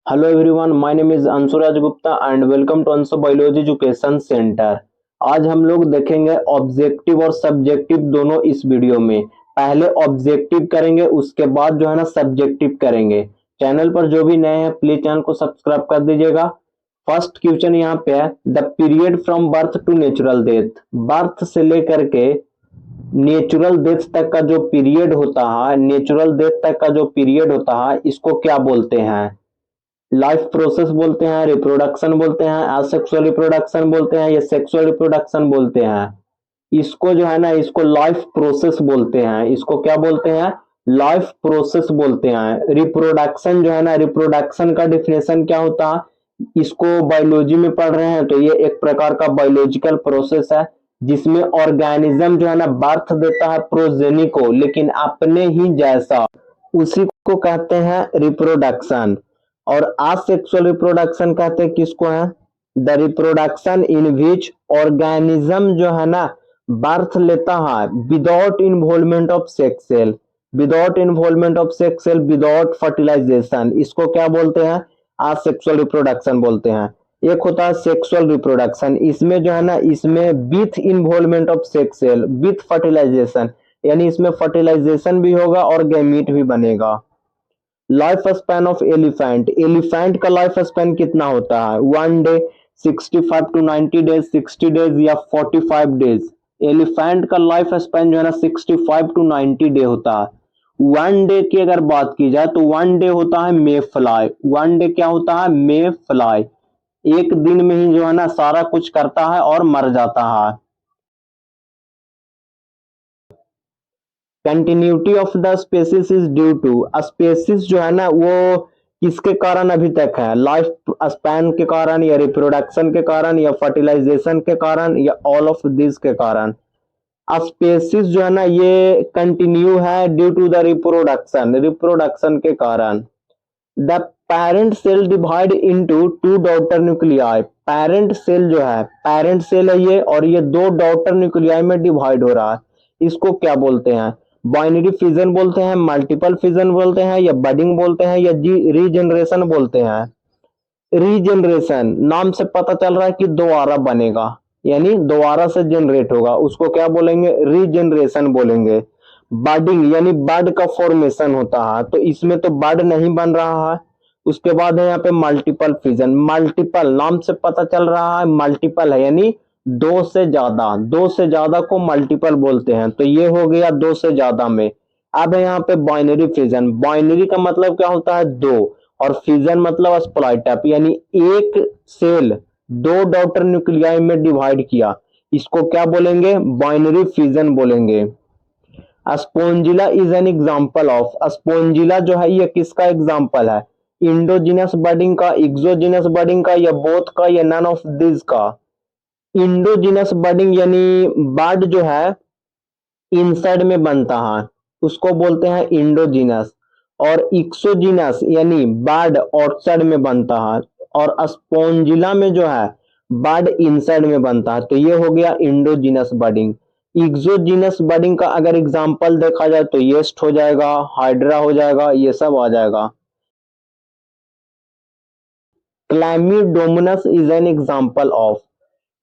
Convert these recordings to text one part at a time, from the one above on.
Hello everyone, my name is Anshuraj Gupta and welcome to Anshu biology education centre. आज हम लोग देखेंगे ऑब्जेक्टिव और सब्जेक्टिव दोनों इस वीडियो में। पहले ऑब्जेक्टिव करेंगे, उसके बाद जो है ना सब्जेक्टिव करेंगे। चैनल पर जो भी नए हैं प्लीज चैनल को सब्सक्राइब कर दीजिएगा। फर्स्ट क्वेश्चन यहाँ पे है, the period from birth to natural death. Birth से लेकर के नेचुरल डेथ तक का जो पीरियड होता है, नेचुरल डेथ तक का जो पीरियड होता है, इसको क्या बोलते हैं? लाइफ प्रोसेस बोलते हैं, रिप्रोडक्शन बोलते हैं, एसेक्सुअल रिप्रोडक्शन बोलते हैं या सेक्सुअल रिप्रोडक्शन बोलते हैं। इसको जो है ना, इसको लाइफ प्रोसेस बोलते हैं। इसको क्या बोलते हैं? लाइफ प्रोसेस बोलते हैं। रिप्रोडक्शन जो है ना, रिप्रोडक्शन का डिफिनेशन क्या होता है, इसको बायोलॉजी में पढ़ रहे हैं तो ये एक प्रकार का बायोलॉजिकल प्रोसेस है जिसमें ऑर्गेनिज्म जो है ना बर्थ देता है प्रोजेनी को, लेकिन अपने ही जैसा। उसी को कहते हैं रिप्रोडक्शन। और असेक्सुअल रिप्रोडक्शन कहते हैं किसको है? The reproduction in which organism जो है ना बर्थ लेता है without involvement of sex cell, without involvement of sex cell, without fertilization. इसको क्या बोलते हैं? असेक्सुअल रिप्रोडक्शन बोलते हैं। एक होता है सेक्सुअल रिप्रोडक्शन, इसमें जो है ना, इसमें with involvement of sex cell with fertilization, यानी इसमें फर्टिलाइजेशन भी होगा और गैमीट भी बनेगा। Life span of elephant, elephant का लाइफ स्पैन कितना होता है? 1 डे, 65 टू 90 डेज, 60 डेज या 45 डेज। एलिफेंट का लाइफ स्पैन जो है ना 65 टू 90 डे होता है। 1 डे की अगर बात की जाए तो 1 डे होता है मे फ्लाई। 1 डे क्या होता है? मे फ्लाई। एक दिन में ही जो है ना सारा कुछ करता है और मर जाता है। Continuity of the species is due to, species जो है ना वो किसके कारण अभी तक है? लाइफ स्पैन के कारण या रिप्रोडक्शन के कारण या फर्टिलाइजेशन के कारण या ऑल ऑफ दिस के कारण। स्पेसिस जो है ना ये कंटिन्यू है due to the reproduction, reproduction के कारण। The parent cell divide into 2 daughter nuclei. Parent cell जो है, पेरेंट सेल है ये, और ये 2 डॉटर न्यूक्लियाई में डिवाइड हो रहा है। इसको क्या बोलते हैं? बाइनरी फिजन बोलते हैं, मल्टीपल फिजन बोलते हैं या बडिंग बोलते हैं या रीजनरेशन बोलते हैं। रीजनरेशन नाम से पता चल रहा है कि दोबारा बनेगा, यानी दोबारा से जनरेट होगा, उसको क्या बोलेंगे? रीजनरेशन बोलेंगे। बडिंग यानी बड का फॉर्मेशन होता है, तो इसमें तो बड नहीं बन रहा है। उसके बाद है यहाँ पे मल्टीपल फिजन। मल्टीपल नाम से पता चल रहा है मल्टीपल है, यानी 2 से ज्यादा को मल्टीपल बोलते हैं, तो ये हो गया 2 से ज्यादा में। अब है यहाँ पे बाइनरी फिजन। बाइनरी का मतलब क्या होता है? 2, और फिजन मतलब स्प्लाइट अप, यानी एक सेल 2 डॉटर न्यूक्लियाई में डिवाइड किया, इसको क्या बोलेंगे? बाइनरी फिजन बोलेंगे। स्पोंजिला इज एन एग्जाम्पल ऑफ, स्पोंजिला जो है ये किसका एग्जाम्पल है? इंडोजिनस बडिंग का, एक्सोजिनस बडिंग का या बोथ का या नन ऑफ दिस का? इंडोजिनस बडिंग यानी बड जो है इनसाइड में बनता है, उसको बोलते हैं इंडोजिनस। और एक्सोजिनस यानी बड आउटसाइड में बनता है, और स्पोंजिला में जो है बड इनसाइड में बनता है, तो ये हो गया इंडोजिनस बडिंग। एक्सोजिनस बडिंग का अगर एग्जांपल देखा जाए तो येस्ट हो जाएगा, हाइड्रा हो जाएगा, ये सब आ जाएगा। क्लैमिडोमोनास इज एन एग्जांपल ऑफ,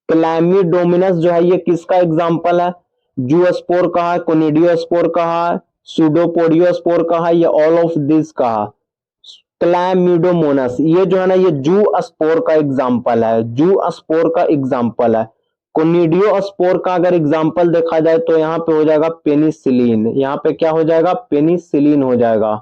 क्लैमिडोमोनास जो है ये किसका एग्जांपल है? जूस्पोर का है, कोनिडियोस्पोर का है, सुडोपोडियोस्पोर का है या ऑल ऑफ दिस का है? क्लैमिडोमोनास ये जो है ना ये जू स्पोर का एग्जांपल है, जू स्पोर का एग्जांपल है। कोनिडियो स्पोर का अगर एग्जांपल देखा जाए तो यहाँ पे हो जाएगा पेनिसिलिन, यहाँ पे क्या हो जाएगा? पेनिसिलिन हो जाएगा।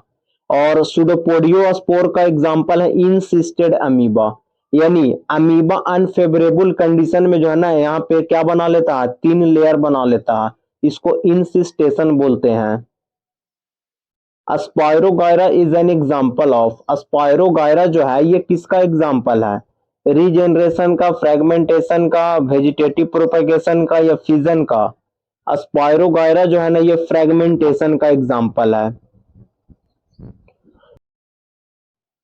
और सुडोपोडियो स्पोर का एग्जांपल है इंसिस्टेड अमीबा, यानी अमीबा अनफेवरेबल कंडीशन में जो है ना यहाँ पे क्या बना लेता है? 3 लेयर बना लेता है, इसको इंसिस्टेशन बोलते हैं। अस्पायरोगायरा इज एन एग्जांपल ऑफ, अस्पायरोगायरा जो है ये किसका एग्जांपल है? रीजनरेशन का, फ्रेगमेंटेशन का, वेजिटेटिव प्रोपेगेशन का या फिजन का? अस्पायरोगायरा जो है ना ये फ्रेगमेंटेशन का एग्जांपल है।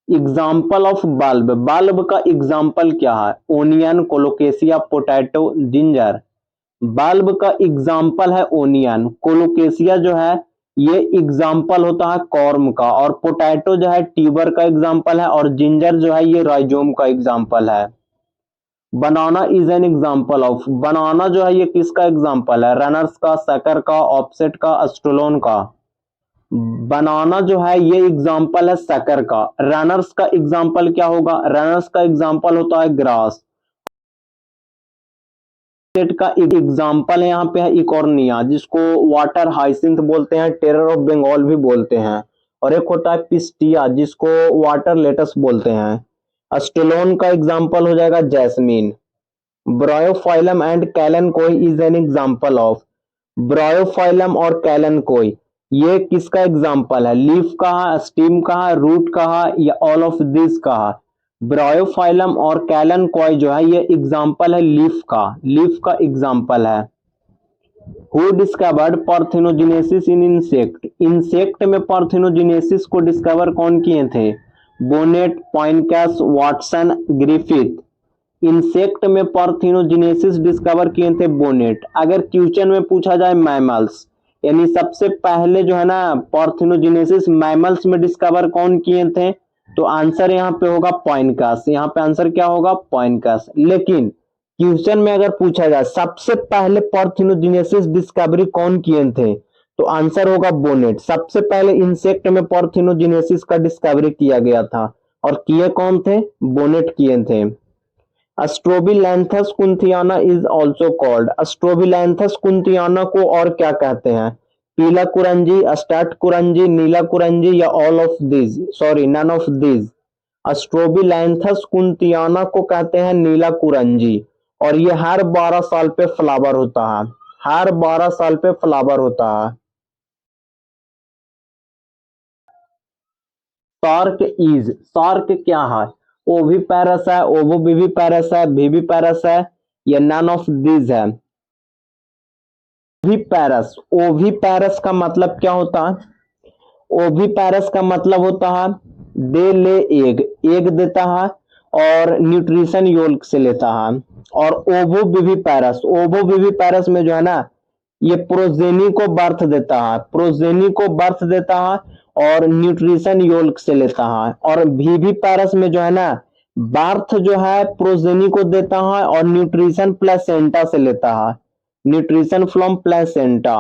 एग्जाम्पल ऑफ बल्ब, बल्ब का एग्जाम्पल क्या है? Onion, colocasia, potato, ginger. Bulb का एग्जाम्पल है ओनियन। कोलोकेशिया जो है ये एग्जाम्पल होता है कॉर्म का, और पोटैटो जो है ट्यूबर का एग्जाम्पल है, और जिंजर जो है ये राइजोम का एग्जाम्पल है। बनाना इज एन एग्जाम्पल ऑफ, बनाना जो है ये किसका एग्जाम्पल है? रनर्स का, सकर का, ऑफसेट का, एस्ट्रोलोन का। बनाना जो है ये एग्जाम्पल है सकर का। रनर्स का एग्जाम्पल क्या होगा? रनर्स का एग्जाम्पल होता है ग्रास। का एग्जाम्पल है यहाँ पे है इकोर्निया, जिसको वाटर हाइसिंथ बोलते हैं, टेरर ऑफ बंगाल भी बोलते हैं, और एक होता है पिस्टिया, जिसको वाटर लेटस बोलते हैं। एस्टेलोन का एग्जाम्पल हो जाएगा jasmine. Bryophyllum and kalanchoe is an example of, bryophyllum और कैलनकोई ये किसका एग्जाम्पल है? लीफ का है, स्टीम का है, रूट का है, या ऑल ऑफ दिस का है? ब्रायोफाइलम और कैलनकोई जो है ये एग्जाम्पल है लीफ का, लीफ का एग्जाम्पल है। Who discovered parthenogenesis in insect, insect में पार्थिनोजेनेसिस को डिस्कवर कौन किए थे? Bonnet, Poincas, Watson, Griffith. Insect में पार्थिनोजेनेसिस डिस्कवर किए थे बोनेट। अगर क्वेश्चन में पूछा जाए मैमल्स, यानी सबसे पहले जो है ना पार्थिनोजेनेसिस मैमल्स में डिस्कवर कौन किए थे, तो आंसर यहाँ पे होगा पॉइनकस। यहाँ पे आंसर क्या होगा? पॉइनकस। लेकिन क्वेश्चन में अगर पूछा जाए सबसे पहले पार्थिनोजेनेसिस डिस्कवरी कौन किए थे, तो आंसर होगा बोनेट। सबसे पहले इंसेक्ट में पार्थिनोजेनेसिस का डिस्कवरी किया गया था, और किए कौन थे? बोनेट किए थे। Strobilanthes कुंथियाना is also called, Strobilanthes kunthiana को और क्या कहते हैं? पीला कुरंजी, स्टार्ट कुरंजी, नीला कुरंजी, या all of this, sorry none of this. Strobilanthes kunthiana को कहते हैं नीला कुरंजी, और ये हर 12 साल पे फ्लावर होता है, हर 12 साल पे फ्लावर होता है। शार्क इज, शार्क क्या है? ओविपेरस है, ओवोविविपेरस है, विविपेरस है, या नन ऑफ दिस है? ओविपेरस, ओविपेरस का मतलब क्या होता है? ओविपेरस का मतलब होता है दे ले एग, एग देता है और न्यूट्रिशन योल्क से लेता है। और ओवोविविपेरस, ओवोविविपेरस में जो है ना ये प्रोजेनी को बर्थ देता है, प्रोजेनी को बर्थ देता है और न्यूट्रिशन योल्क से लेता है। और विविपेरस में जो है ना बर्थ जो है प्रोजेनी को देता है और न्यूट्रिशन प्लेसेंटा से लेता है, न्यूट्रिशन फ्रॉम प्लेसेंटा।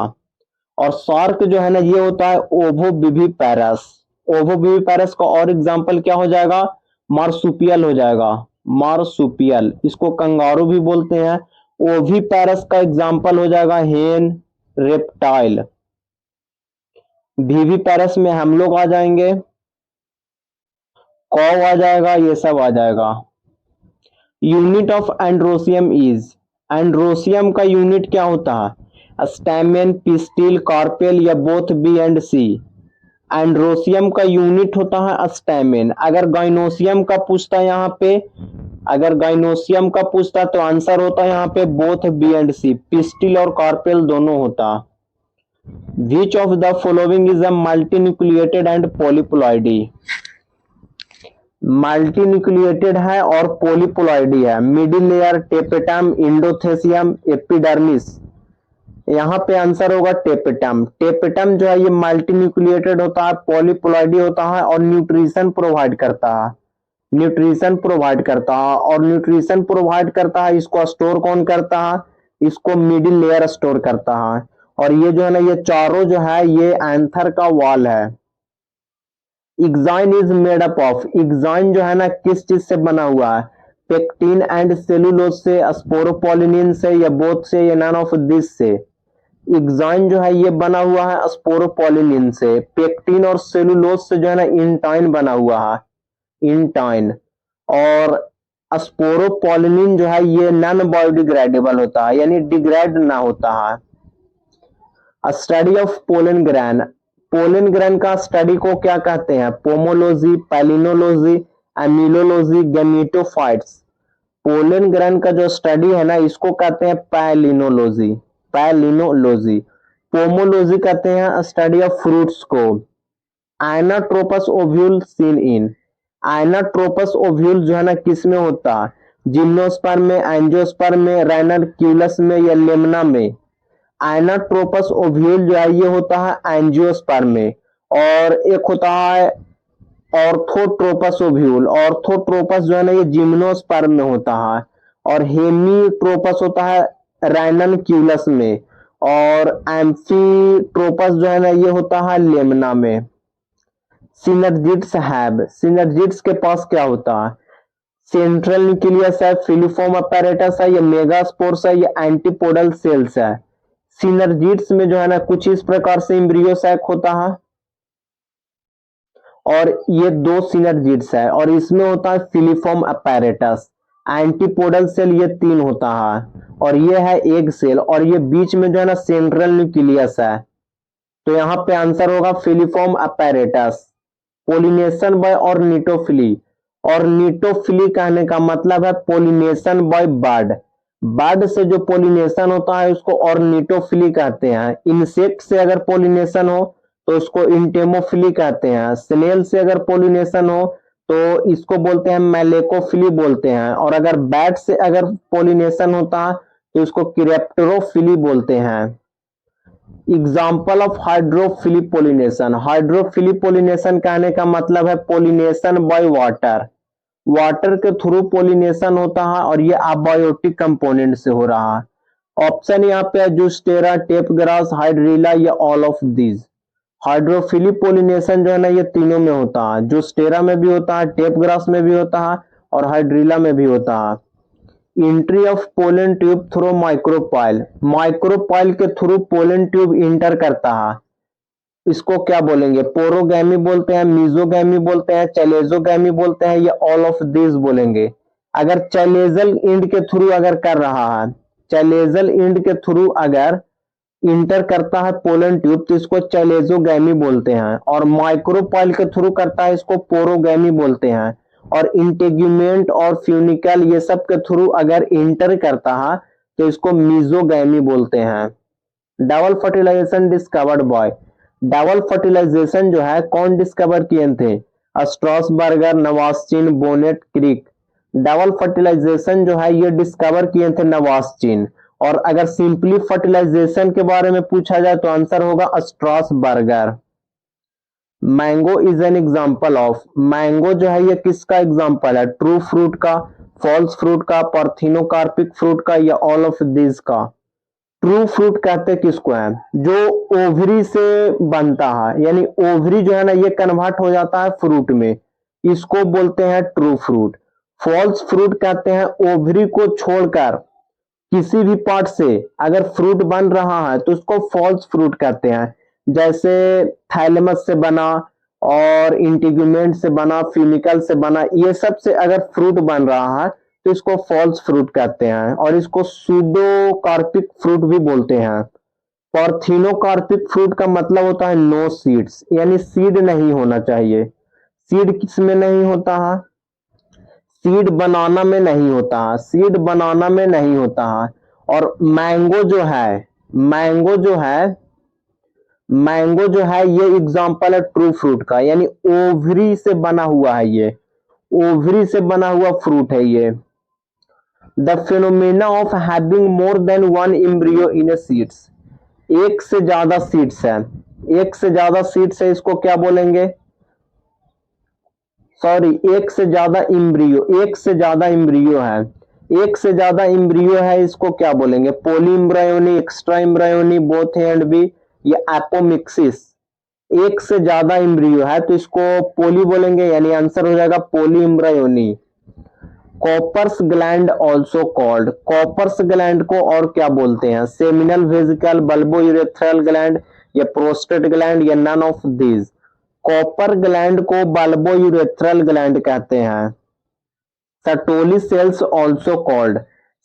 और शार्क जो है ना ये होता है ओवोविविपेरस। ओवोविविपेरस का और एग्जांपल क्या हो जाएगा? मार्सुपियल हो जाएगा, मार्सुपियल, इसको कंगारू भी बोलते हैं। ओविपेरस का एग्जांपल हो जाएगा हेन, रेप्टाइल। विविपेरस में हम लोग आ जाएंगे, कौ आ जाएगा, ये सब आ जाएगा। Unit of androecium is, androecium का यूनिट क्या होता है? स्टैमेन, पिस्टिल, कार्पेल, या both B and C? Androecium का यूनिट होता है स्टैमेन। अगर गाइनोसियम का पूछता है यहाँ पे, अगर गाइनोसियम का पूछता तो आंसर होता है यहाँ पे both B and C, pistil और कार्पेल दोनों होता। Which of the following is a multinucleated and polyploidy? Multinucleated है और पॉलीप्लॉइडी है। Middle layer, tapetum, endothecium, epidermis. यहाँ पे आंसर होगा टेपेटम। टेपेटम जो है ये मल्टीन्यूक्लिएटेड होता है, पॉलीप्लॉइडी होता है और न्यूट्रिशन प्रोवाइड करता है, न्यूट्रिशन प्रोवाइड करता है। और न्यूट्रिशन प्रोवाइड करता है, इसको स्टोर कौन करता है? इसको मिडिल लेयर स्टोर करता है। और ये जो है ना ये चारों जो है ये एंथर का वॉल है। Exine is made up of, exine जो है ना किस चीज से बना हुआ है? पेक्टिन एंड सेलुलोज से, स्पोरोपोलिनिन से, या बोथ से, या नन ऑफ दिस से? एक्साइन जो है ये बना हुआ है स्पोरोपोलिनिन से, पेक्टिन और सेलुलोज से जो है ना इंटाइन बना हुआ है, इंटाइन। और स्पोरोपोलिनिन जो है ये नॉन बायोडिग्रेडेबल होता है, यानी डिग्रेड ना होता है। Study of pollen grain, pollen grain का स्टडी को क्या कहते हैं? Pomology, palynology, amylology, gametophytes. Pollen grain का जो स्टडी है ना इसको कहते हैं पैलिनोलॉजी, पैलिनोलॉजी। पोमोलॉजी कहते हैं स्टडी ऑफ फ्रूट्स को। आइनाट्रोपस ओव्यूल सीन इन, आइनाट्रोपस ओव्यूल जो है ना किस में होता है? जिम्नोस्पर्म में, एंजियोस्पर्म में, राइनरक्यूलस में, या लेमना में? एनाट्रोपस ओव्यूल जो है ये होता है एंजियोस्पर्म में, और एक होता है ऑर्थोट्रोपस ओव्यूल। ऑर्थोट्रोपस जो है ना ये जिम्नोस्पर्म में होता है, और हेमीट्रोपस होता है राइननक्यूलस में, और एम्फीट्रोपस जो है ना ये होता है लेमना में। सिनर्जिड्स के पास क्या होता है? सेंट्रल न्यूक्लियस है, फिलिफॉर्म अपैरेटस है, या मेगास्पोर्स है, या एंटीपोडल सेल्स है। सिनर्जिड्स में जो है ना कुछ इस प्रकार से एम्ब्रियो सैक होता है, और ये 2 सिनर्जिड्स है, और इसमें होता है फिलिफॉर्म अपैरेटस। एंटीपोडल सेल ये 3 होता है, और ये है एग सेल, और ये बीच में जो है ना सेंट्रल न्यूक्लियस है। तो यहाँ पे आंसर होगा filiform apparatus. Pollination by ornithophily. Ornithophily कहने का मतलब है पोलिनेशन बाय बर्ड। बर्ड से जो पोलिनेशन होता है उसको ऑर्निटोफिली कहते हैं। इंसेक्ट से अगर पोलिनेशन हो तो उसको इंटेमोफिली कहते हैं। स्नेल से अगर पोलिनेशन हो तो इसको बोलते हैं मैलेकोफिली बोलते हैं, और अगर बैट से अगर पोलिनेशन होता है तो इसको क्रेप्टरोफिली बोलते हैं। Example of hydrophily pollination. Hydrophily pollination कहने का मतलब है पोलिनेशन बाय वाटर। वाटर के थ्रू पोलिनेशन होता है, और ये अबायोटिक कंपोनेंट से हो रहा है। ऑप्शन यहाँ पे है जूस्टेरा, टेप ग्रास, हाइड्रिला, या all of these. Hydrophily pollination जो है ना ये तीनों में होता है। जूस्टेरा में भी होता है, टेप ग्रास में भी होता है, और हाइड्रिला में भी होता है। Entry of pollen tube through micropyle. Micropyle के थ्रू पोलन ट्यूब इंटर करता है, इसको क्या बोलेंगे? पोरोगैमी बोलते हैं, मीजोगैमी बोलते हैं, चैलेजोगैमी बोलते हैं, या ऑल ऑफ दिस बोलेंगे। अगर चैलेजल इंड के थ्रू अगर कर रहा है, चैलेजल इंड के थ्रू अगर इंटर करता है पोलन ट्यूब तो इसको चैलेजोगैमी बोलते हैं, और माइक्रोपाइल के थ्रू करता है इसको पोरोगैमी बोलते हैं, और इंटेग्यूमेंट और फ्यूनिकल ये सब के थ्रू अगर इंटर करता है तो इसको मीजोगैमी बोलते हैं। Double fertilization discovered by. Double fertilization जो है कौन डिस्कवर किए थे? Strasburger, Nawaschin, Bonnet, Crick. Double fertilization जो है ये डिस्कवर किए थे नवास्चिन। और अगर सिंपली फर्टिलाइजेशन के बारे में पूछा जाए तो आंसर होगा Strasburger. Mango is an example of. Mango जो है ये किसका एग्जाम्पल है? ट्रू फ्रूट का, फॉल्स फ्रूट का, पार्थिनोकार्पिक फ्रूट का, या ऑल ऑफ दिस का? ट्रू फ्रूट कहते किसको है? जो ओवरी से बनता है, यानी ओवरी जो है ना ये कन्वर्ट हो जाता है फ्रूट में, इसको बोलते हैं ट्रू फ्रूट। फॉल्स फ्रूट कहते हैं ओवरी को छोड़कर किसी भी पार्ट से अगर फ्रूट बन रहा है तो उसको फॉल्स फ्रूट कहते हैं। जैसे थैलेमस से बना, और इंटीग्यूमेंट से बना, फ्यूनिकल से बना, ये सब से अगर फ्रूट बन रहा है तो इसको फॉल्स फ्रूट कहते हैं, और इसको सूडोकार्पिक फ्रूट भी बोलते हैं। पार्थिनोकार्पिक फ्रूट का मतलब होता है नो सीड्स, यानी सीड नहीं होना चाहिए। सीड किस में नहीं होता है? सीड बनाना में नहीं होता है, सीड बनाना में नहीं होता है। और मैंगो जो है, मैंगो जो है, मैंगो जो है ये एग्जांपल है ट्रू फ्रूट का, यानी ओवरी से बना हुआ है, ये ओवरी से बना हुआ फ्रूट है ये। The phenomena of having more than one embryo in A seeds. एक से ज्यादा सीड्स है, एक से ज्यादा सीड्स है, इसको क्या बोलेंगे? सॉरी, एक से ज्यादा इम्ब्रियो, एक से ज्यादा इम्ब्रियो है, एक से ज्यादा इम्ब्रियो है, इसको क्या बोलेंगे? Polyembryony, extra embryony, both A and B, या एपोमिक्सिस। एक से ज्यादा इम्ब्रियो है तो इसको पोली बोलेंगे, यानी आंसर हो जाएगा polyembryony. Cowper's gland also called. Cowper's gland को और क्या बोलते हैं? Seminal vesicle, bulbourethral gland, या प्रोस्टेट ग्लैंड, या none of these. Cowper gland को बल्बो यूरेथ्रल ग्लैंड कहते हैं। Sertoli cells also called.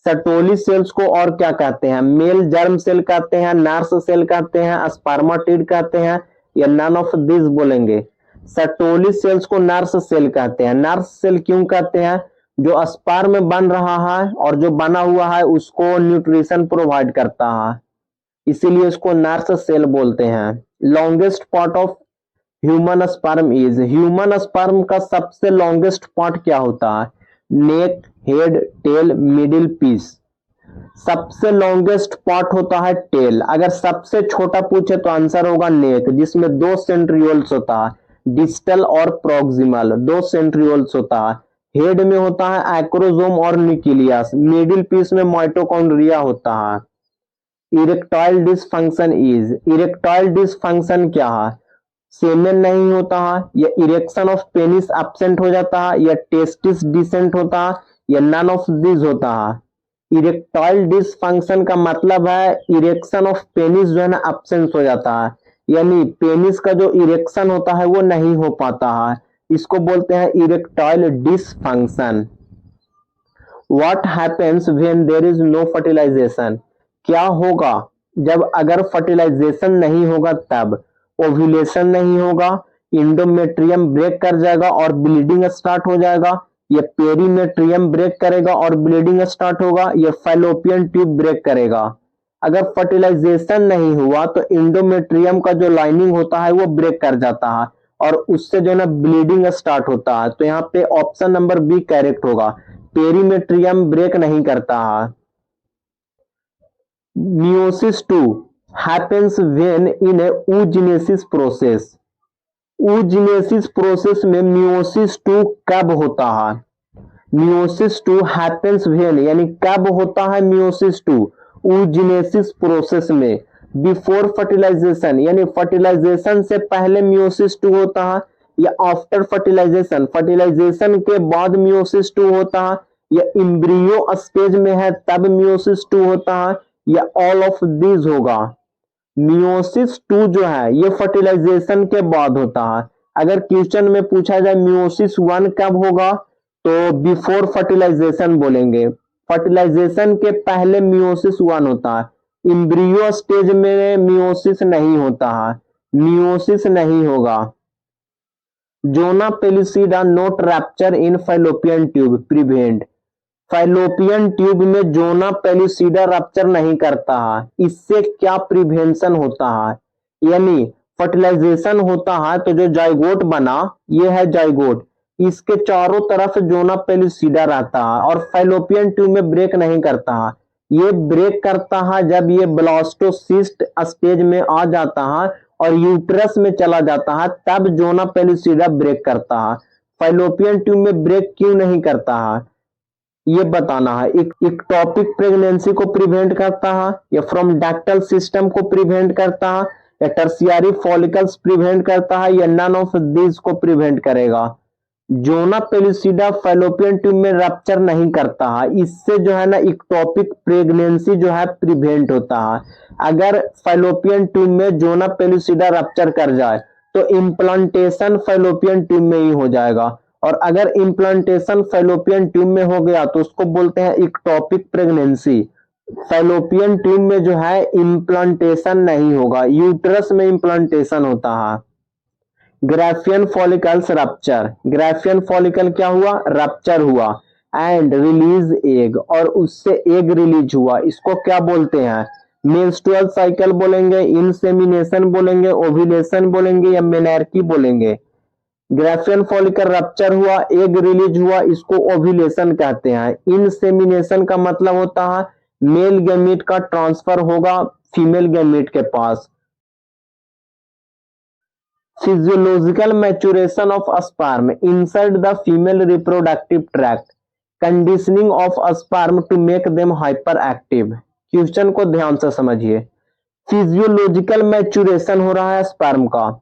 Sertoli cells को और क्या कहते हैं? मेल जर्म सेल कहते हैं, नर्स सेल कहते हैं, स्पर्माटिड कहते हैं, या नन ऑफ दिस बोलेंगे? सटोली सेल्स को नर्स सेल कहते हैं। नर्स सेल क्यों कहते हैं? जो स्पर्म में बन रहा है और जो बना हुआ है उसको न्यूट्रिशन प्रोवाइड करता है, इसीलिए उसको नर्स सेल बोलते हैं। Longest part of human sperm is. Human sperm का सबसे लॉन्गेस्ट पार्ट क्या होता है? नेक, हेड, टेल, मिडिल पीस। सबसे लॉन्गेस्ट पार्ट होता है टेल। अगर सबसे छोटा पूछे तो आंसर होगा नेक, जिसमें 2 सेंट्रियोल्स होता है, डिस्टल और प्रॉक्सिमल 2 सेंट्रियोल्स होता है। हेड में होता है एक्रोसोम और न्यूक्लियस, मिडिल पीस में माइटोकॉन्ड्रिया होता है। इरेक्टाइल डिसफंक्शन इरेक्टाइल डिसफंक्शन क्या है? सेमेन नहीं होता है, या इरेक्शन ऑफ पेनिस एब्सेंट हो जाता है, या टेस्टिस डिसेंट होता है, या नन ऑफ दिस होता है। इरेक्टाइल डिसफंक्शन का मतलब है इरेक्शन ऑफ पेनिस जो है ना एब्सेंस हो जाता है, यानी पेनिस का जो इरेक्शन होता है वो नहीं हो पाता है, इसको बोलते हैं erectile dysfunction. What happens when there is no fertilization? क्या होगा जब अगर फर्टिलाइजेशन नहीं होगा? तब ओव्यूलेशन नहीं होगा, इंडोमेट्रियम ब्रेक कर जाएगा और ब्लीडिंग स्टार्ट हो जाएगा, या पेरीमेट्रियम ब्रेक करेगा और ब्लीडिंग स्टार्ट होगा, या फैलोपियन ट्यूब ब्रेक करेगा। अगर फर्टिलाइजेशन नहीं हुआ तो इंडोमेट्रियम का जो लाइनिंग होता है वो ब्रेक कर जाता है और उससे जो है ना ब्लीडिंग स्टार्ट होता है। तो यहाँ पे ऑप्शन नंबर बी करेक्ट होगा, पेरीमेट्रियम ब्रेक नहीं करता है। Meiosis 2 happens when in a oogenesis process। oogenesis process में मियोसिस 2 कब होता है? मियोसिस 2 happens when यानी कब होता है मियोसिस 2? oogenesis प्रोसेस में बिफोर फर्टिलाइजेशन, यानी फर्टिलाइजेशन से पहले मियोसिस 2 होता है, या आफ्टर फर्टिलाइजेशन, फर्टिलाइजेशन के बाद मियोसिस 2 होता है, या एम्ब्रियो स्टेज में है तब मियोसिस 2 होता है, या ऑल ऑफ दिस होगा। मियोसिस 2 जो है ये फर्टिलाइजेशन के बाद होता है। अगर क्वेश्चन में पूछा जाए मियोसिस 1 कब होगा तो बिफोर फर्टिलाइजेशन बोलेंगे, फर्टिलाइजेशन के पहले मियोसिस 1 होता है। एम्ब्रियो स्टेज में मियोसिस नहीं होता है, मियोसिस नहीं होगा। Zona pellucida not rupture in Fallopian tube prevent. Fallopian tube में जोना पेलिसिडा रैप्चर नहीं करता है, इससे क्या प्रिवेंशन होता है? यानी फर्टिलाइजेशन होता है तो जो जाइगोट बना, ये है जाइगोट, इसके चारों तरफ जोना पेलिसिडा रहता है और फैलोपियन ट्यूब में ब्रेक नहीं करता है। ये ब्रेक करता है जब ये ब्लास्टोसिस्ट स्टेज में आ जाता है और यूट्रस में चला जाता है, तब जोना पेलिसिडा ब्रेक करता है। फैलोपियन ट्यूब में ब्रेक क्यों नहीं करता है ये बताना है। इक्टोपिक प्रेगनेंसी को प्रिवेंट करता है, या फ्रॉम डक्टल सिस्टम को प्रिवेंट करता है, या टर्शियरी फॉलिकल्स प्रिवेंट करता है, या नन ऑफ दिस को प्रिवेंट करेगा। जोना पेलिसिडा फैलोपियन ट्यूब में रप्चर नहीं करता है, इससे जो है ना इक्टोपिक प्रेगनेंसी जो है प्रिवेंट होता है। अगर फैलोपियन ट्यूब में जोना पेलिसिडा रप्चर कर जाए तो इम्प्लांटेशन फैलोपियन ट्यूब में ही हो जाएगा, और अगर इम्प्लांटेशन फैलोपियन ट्यूब में हो गया तो उसको बोलते हैं इक्टोपिक प्रेगनेंसी। फैलोपियन ट्यूब में जो है इम्प्लांटेशन नहीं होगा, यूट्रस में इम्प्लांटेशन होता है। Graafian follicles rupture, Graafian follicle क्या हुआ? रप्चर हुआ एंड रिलीज एग, और उससे एग रिलीज हुआ, इसको क्या बोलते हैं? मेंस्ट्रुअल साइकिल बोलेंगे, इंसेमिनेशन बोलेंगे, ओव्यूलेशन बोलेंगे, या मेनार्की बोलेंगे। ग्राफियन फॉलिकल रप्चर हुआ, एग रिलीज हुआ, इसको ओव्यूलेशन कहते हैं। इंसेमिनेशन का मतलब होता है मेल गैमीट का ट्रांसफर होगा फीमेल गैमीट के पास। Physiological maturation of sperm inside the female reproductive tract, conditioning of sperm to make them hyper active. Question को ध्यान से समझिए। फिजियोलॉजिकल मैच्योरेशन हो रहा है स्पर्म का,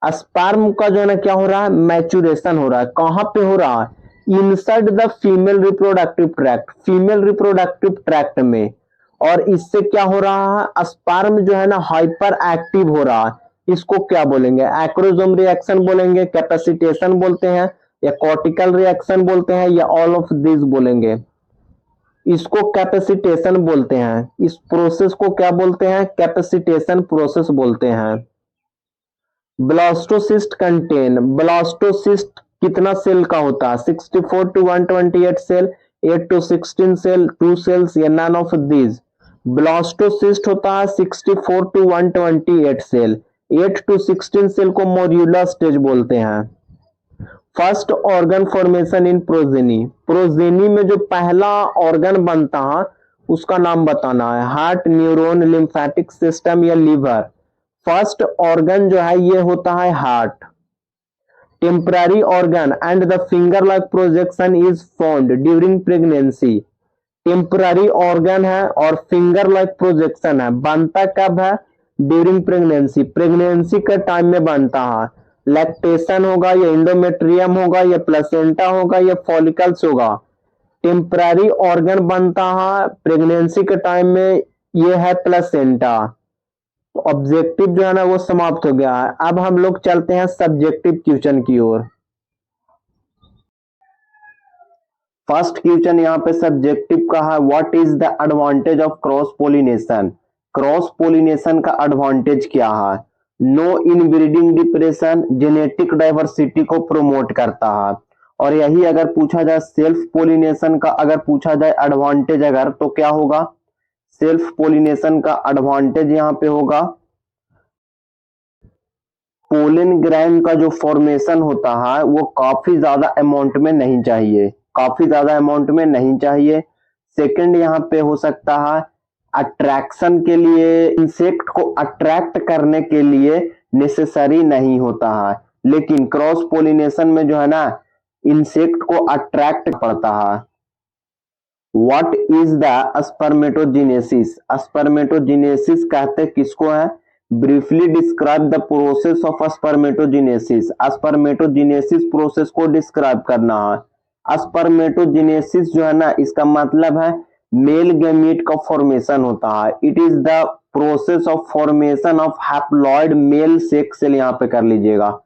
स्पर्म का जो है ना क्या हो रहा है? मैच्योरेशन हो रहा है। कहां पे हो रहा है? Inside the female reproductive tract, female reproductive tract में। और इससे क्या हो रहा है? स्पर्म जो है ना हाइपर एक्टिव हो रहा है। इसको क्या बोलेंगे? एक्रोसोम रिएक्शन बोलेंगे, कैपेसिटेशन बोलते हैं, या कॉर्टिकल रिएक्शन बोलते हैं, या ऑल ऑफ दिस बोलेंगे। इसको कैपेसिटेशन बोलते हैं। इस प्रोसेस को क्या बोलते हैं? कैपेसिटेशन प्रोसेस बोलते हैं। ब्लास्टोसिस्ट कंटेन, ब्लास्टोसिस्ट कितना सेल का होता है? 64 to 128 cell, 8 to 16 cell, 2 cells, या नन ऑफ दिस। ब्लास्टोसिस्ट होता है 64 to 128 सेल, 8 to 16 सेल को मॉड्यूलर स्टेज बोलते हैं। First organ formation in progeny, progeny में जो पहला ऑर्गन बनता है उसका नाम बताना है, हार्ट, न्यूरॉन, लिम्फेटिक सिस्टम या लीवर। फर्स्ट ऑर्गन जो है ये होता है heart. Temporary organ and the finger like projection is found during pregnancy. Temporary organ है और फिंगर लाइक प्रोजेक्शन है, बनता कब है? ड्यूरिंग प्रेगनेंसी, प्रेगनेंसी के टाइम में बनता है। लैक्टेशन होगा या इंडोमेट्रियम होगा या प्लेसेंटा होगा या फॉलिकल्स होगा। टेम्पररी ऑर्गन बनता है प्रेगनेंसी के टाइम में, ये है प्लेसेंटा। ऑब्जेक्टिव जो है ना वो समाप्त हो गया है। अब हम लोग चलते हैं सब्जेक्टिव क्वेश्चन की ओर। फर्स्ट क्वेश्चन यहाँ पे सब्जेक्टिव का है, what is the advantage of cross pollination. Cross pollination का एडवांटेज क्या है? No inbreeding depression, genetic diversity को प्रमोट करता है। और यही अगर पूछा जाए सेल्फ पोलिनेशन का, अगर पूछा जाए एडवांटेज अगर, तो क्या होगा? सेल्फ पोलिनेशन का एडवांटेज यहाँ पे होगा पोलन ग्रैंड का जो फॉर्मेशन होता है वो काफी ज्यादा अमाउंट में नहीं चाहिए, काफी ज्यादा अमाउंट में नहीं चाहिए। सेकंड यहाँ पे हो सकता है अट्रैक्शन के लिए, इंसेक्ट को अट्रैक्ट करने के लिए नेसेसरी नहीं होता है, लेकिन क्रॉस पोलिनेशन में जो है ना इंसेक्ट को अट्रैक्ट पड़ता है। What is the spermatogenesis. Spermatogenesis कहते किसको है? Briefly describe the process of spermatogenesis. Spermatogenesis process को डिस्क्राइब करना है। स्पर्मेटोजेनेसिस जो है ना इसका मतलब है मेल गैमीट का फॉर्मेशन होता है। It is the process of formation of haploid male sex cell, यहाँ पे कर लीजिएगा।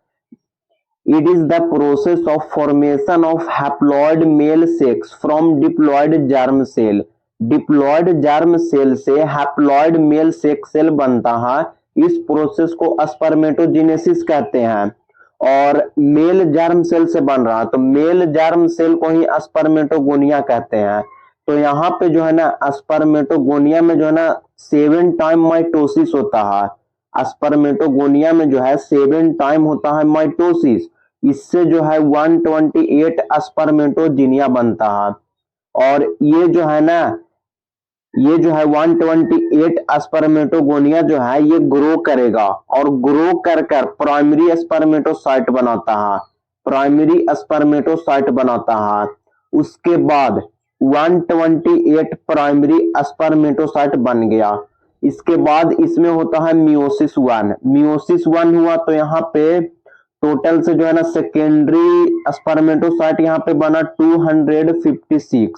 It is the process of formation of haploid male sex from diploid germ cell. Diploid germ cell से haploid male sex cell बनता है। इस process को spermatogenesis कहते हैं। और मेल जर्म सेल से बन रहा है तो मेल जर्म सेल को ही स्पर्मेटोगोनिया कहते हैं। तो यहाँ पे जो है ना स्पर्मेटोगोनिया में जो है ना 7 टाइम माइटोसिस होता है। स्पर्मेटोगोनिया में जो है 7 टाइम होता है माइटोसिस। इससे जो है 128 स्पर्मेटोजिनिया बनता है। और ये जो है ना ये जो है 128 स्पर्मेटोगोनिया जो है ये ग्रो करेगा और ग्रो कर प्राइमरी स्पर्मेटोसाइट बनाता है, प्राइमरी स्पर्मेटोसाइट बनाता है। उसके बाद 128 प्राइमरी स्पर्मेटोसाइट बन गया। इसके बाद इसमें होता है मियोसिस 1। मियोसिस 1 हुआ तो यहाँ पे टोटल से जो है ना सेकेंडरी स्पर्मेटोसाइट यहाँ पे बना 256।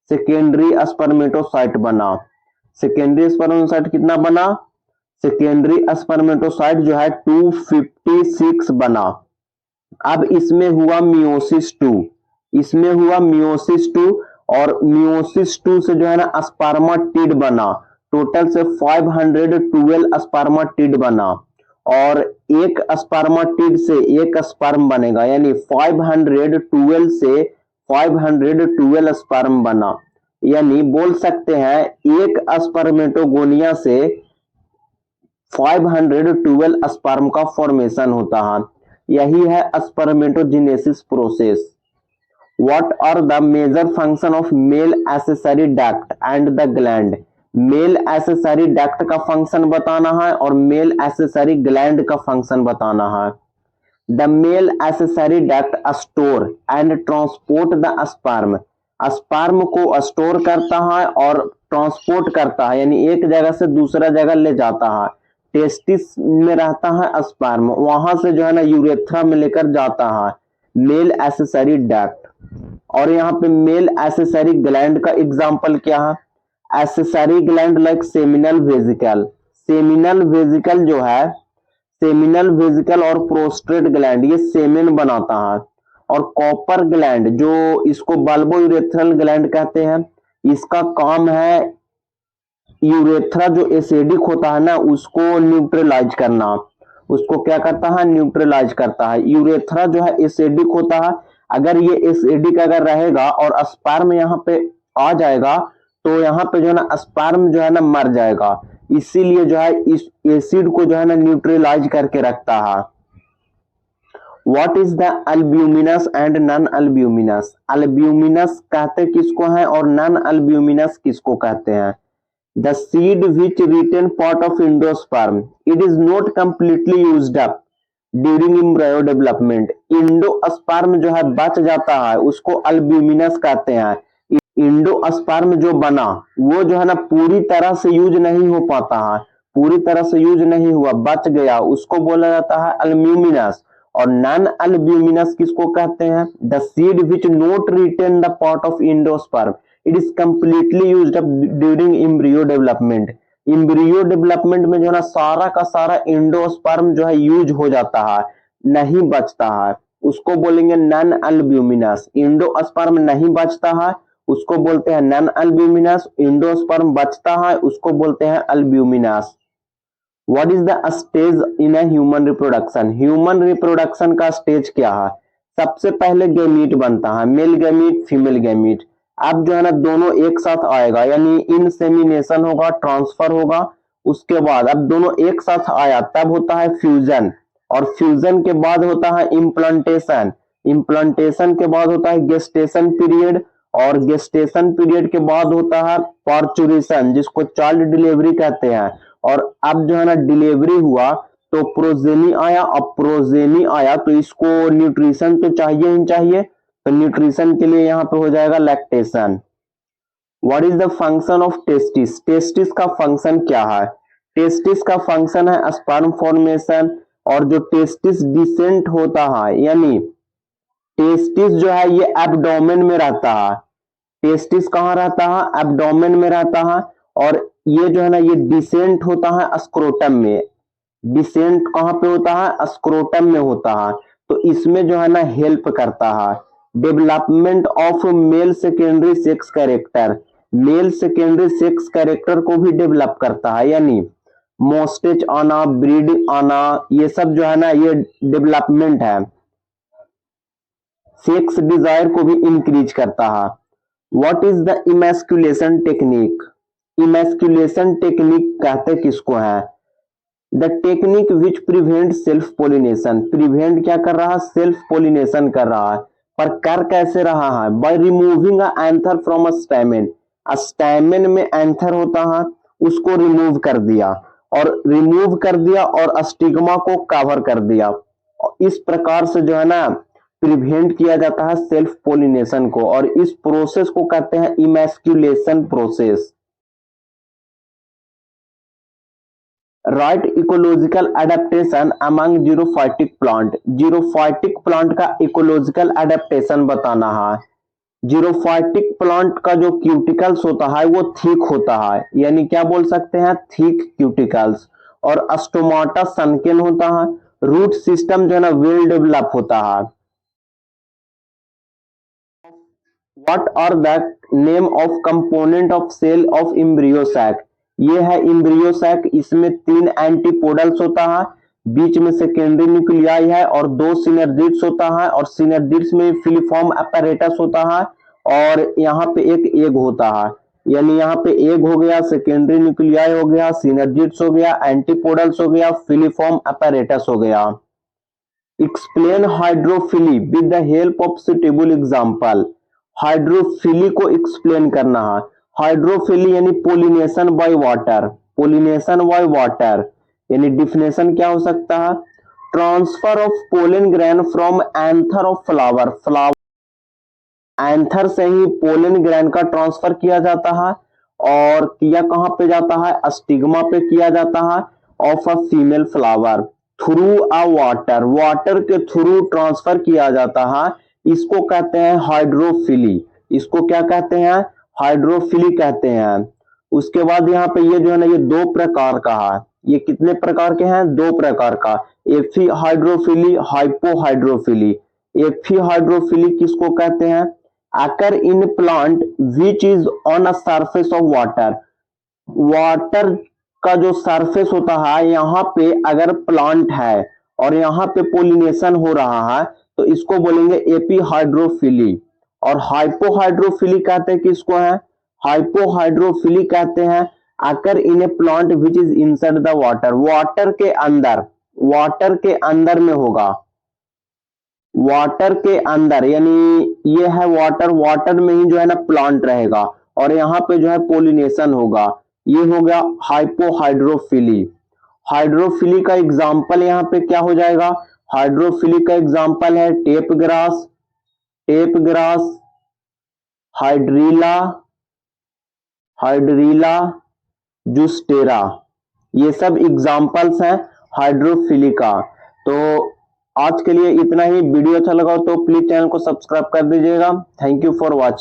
सेकेंडरी स्पर्मेटोसाइट बना। सेकेंडरी स्पर्मेटोसाइट कितना बना? सेकेंडरी स्पर्मेटोसाइट जो है 256 बना। अब इसमें हुआ मियोसिस 2, इसमें हुआ मियोसिस 2 और मियोसिस 2 से जो है ना स्पर्मेटिड बना। टोटल से 512 स्पर्मेटिड बना और एक स्पर्मेटिड से एक स्पर्म बनेगा, यानी 512 से 512 स्पर्म बना। यानी बोल सकते हैं एक स्पर्मेटोगोनिया से 512 स्पर्म का फॉर्मेशन होता है। यही है spermatogenesis process. What are the major function of male accessory duct and the gland? Male accessory duct का फंक्शन बताना है और मेल एसेसरी ग्लैंड का फंक्शन बताना है। The male accessory duct store and transport the sperm. Sperm को store करता है और ट्रांसपोर्ट करता है, यानी एक जगह से दूसरा जगह ले जाता है। टेस्टिस में रहता है स्पर्म, वहां से जो है ना यूरेथ्रा में लेकर जाता है मेल एसेसरी डक्ट। और यहाँ पे मेल एसेसरी ग्लैंड का एग्जांपल क्या है? Accessory gland like seminal vesicle. Seminal vesicle जो है, सेमिनल वेजिकल और प्रोस्टेट ग्लैंड ये सेमेन बनाता है। और कॉपर ग्लैंड जो इसको बल्बो यूरेथ्रल ग्लैंड कहते हैं, इसका काम है यूरेथ्रा जो एसिडिक होता है ना उसको न्यूट्रलाइज करना। उसको क्या करता है? न्यूट्रलाइज करता है। यूरेथ्रा जो है एसिडिक होता है, अगर ये एसिडिक अगर रहेगा और स्पर्म यहाँ पे आ जाएगा तो यहाँ पे जो है ना स्पर्म जो है ना मर जाएगा। इसीलिए जो है इस एसिड को जो है ना न्यूट्रलाइज करके रखता है। What is the albuminous and non albuminous? Albuminous कहते किसको हैं और नॉन अल्ब्यूमिनस किसको कहते हैं? The seed which retain part of endosperm, it is not completely used up during embryo development. Endosperm जो है बच जाता है, उसको अल्ब्यूमिनस कहते हैं। एंडोस्पर्म जो बना वो जो है ना पूरी तरह से यूज नहीं हो पाता है, पूरी तरह से यूज नहीं हुआ, बच गया, उसको बोला जाता है अल्ब्यूमिनस। और नॉन अल्ब्यूमिनस किसको कहते हैं? The seed which not retain the part of endosperm, it is completely used up during embryo development. Embryo development में जो है ना सारा का सारा एंडोस्पर्म जो है यूज हो जाता है, नहीं बचता है, उसको बोलेंगे नॉन अल्ब्यूमिनस। एंडोस्पर्म नहीं बचता है उसको बोलते हैं नॉन अल्ब्यूमिनस, एंडोस्पर्म बचता है उसको बोलते हैं albuminous. What is the stage in a human reproduction? Human reproduction का स्टेज क्या है? सबसे पहले गैमीट बनता है, मेल गैमीट, फीमेल गैमीट। अब जो है ना दोनों एक साथ आएगा, यानी इनसेमिनेशन होगा, ट्रांसफर होगा। उसके बाद अब दोनों एक साथ आया तब होता है फ्यूजन, और फ्यूजन के बाद होता है इम्प्लांटेशन, इम्प्लांटेशन के बाद होता है गेस्टेशन पीरियड, और गेस्टेशन पीरियड के बाद होता है पार्चुरेशन, जिसको चाइल्ड डिलीवरी कहते हैं। और अब जो है ना डिलीवरी हुआ तो प्रोजेनी आया, अब प्रोजेनी आया तो इसको न्यूट्रिशन तो चाहिए ही चाहिए, तो न्यूट्रिशन के लिए यहाँ पे हो जाएगा lactation. What is the function of testis? Testis का फंक्शन क्या है? टेस्टिस का फंक्शन है स्पर्म फॉर्मेशन, और जो टेस्टिस डिसेंट होता है, यानी टेस्टिस जो है ये एब्डोमेन में रहता है। टेस्टिस कहाँ रहता है? एब्डोमेन में रहता है। और ये जो है ना ये डिसेंट होता है स्क्रोटम में। डिसेंट कहाँ पे होता है? स्क्रोटम में होता है। तो इसमें जो है ना हेल्प करता है development of male secondary sex character. Male secondary sex character को भी डेवलप करता है, यानी मोस्टेज आना, ब्रीडिंग आना, ये सब जो है ना ये डेवलपमेंट है। सेक्स डिजायर को भी इंक्रीज करता है। What is the emasculation technique? Emasculation technique कहते किसको है? The technique which prevent self pollination. Prevent क्या कर रहा है? सेल्फ पोलिनेशन कर रहा है। पर कर कैसे रहा है? By removing a anther from a stamen. Stamen में एंथर होता है, उसको रिमूव कर दिया, और रिमूव कर दिया और स्टिग्मा को कवर कर दिया। इस प्रकार से जो है ना प्रिवेंट किया जाता है सेल्फ पोलिनेशन को, और इस प्रोसेस को कहते हैं emasculation process. Right ecological adaptation among xerophytic plant. Xerophytic plant का इकोलॉजिकल एडेप्टेशन बताना है। जीरोफाइटिक प्लांट का जो क्यूटिकल्स होता है वो थिक होता है, यानी क्या बोल सकते हैं? Thick cuticles. और स्टोमाटा सनकेन होता है। रूट सिस्टम जो है ना वेल डेवलप होता है। What are the name of component of cell of embryo sac? ये है एम्ब्रियो सैक, इसमें 3 एंटीपोडल्स होता है, बीच में सेकेंडरी न्यूक्लियाई है, और 2 सिनर्जिड्स होता है, और सिनर्जिड्स में फिलिफॉर्म अपैरेटस होता है, और यहाँ पे एक एग होता है। यानी यहाँ पे एग हो गया, सेकेंडरी न्यूक्लियाई हो गया, सिनर्जिड्स हो गया, एंटीपोडल्स हो गया, फिलिफॉर्म अपैरेटस हो गया। Explain hydrophily with the help of suitable example. Hydrophily को एक्सप्लेन करना है। हाइड्रोफिली यानी pollination by water, pollination by water, यानी डिफिनेशन क्या हो सकता है? Transfer of pollen grain from anther of flower. Flower anther से ही पोलन ग्रेन का ट्रांसफर किया जाता है, और किया कहां पे जाता है? स्टिग्मा पे किया जाता है of a female flower through a water. Water के थ्रू ट्रांसफर किया जाता है, इसको कहते हैं हाइड्रोफिली। इसको क्या कहते हैं? हाइड्रोफिली कहते हैं। उसके बाद यहाँ पे ये जो है ना ये 2 प्रकार का है। ये कितने प्रकार के हैं? 2 प्रकार का। Ephydrophily, hypohydrophily. Ephydrophily किसको कहते हैं? Occur in plant which is on a surface of water. Water का जो सरफेस होता है, यहाँ पे अगर प्लांट है और यहाँ पे पोलिनेशन हो रहा है तो इसको बोलेंगे एपी हाइड्रोफिली। और हाइपोहाइड्रोफिली कहते हैं किसको है? हाइपोहाइड्रोफिली कहते हैं occur in a plant which is inside the water. Water के अंदर में होगा। वाटर के अंदर, यानी ये है वाटर, वाटर में ही जो है ना प्लांट रहेगा और यहाँ पे जो है पोलिनेशन होगा। ये हो गया हाइपोहाइड्रोफिली। हाइड्रोफिली का एग्जाम्पल यहाँ पे क्या हो जाएगा? हाइड्रोफिली का एग्जाम्पल है tape grass, tape grass, hydrilla, hydrilla जुस्टेरा, ये सब एग्जाम्पल्स हैं हाइड्रोफिली का। तो आज के लिए इतना ही। वीडियो अच्छा लगा हो तो प्लीज चैनल को सब्सक्राइब कर दीजिएगा। Thank you for watching.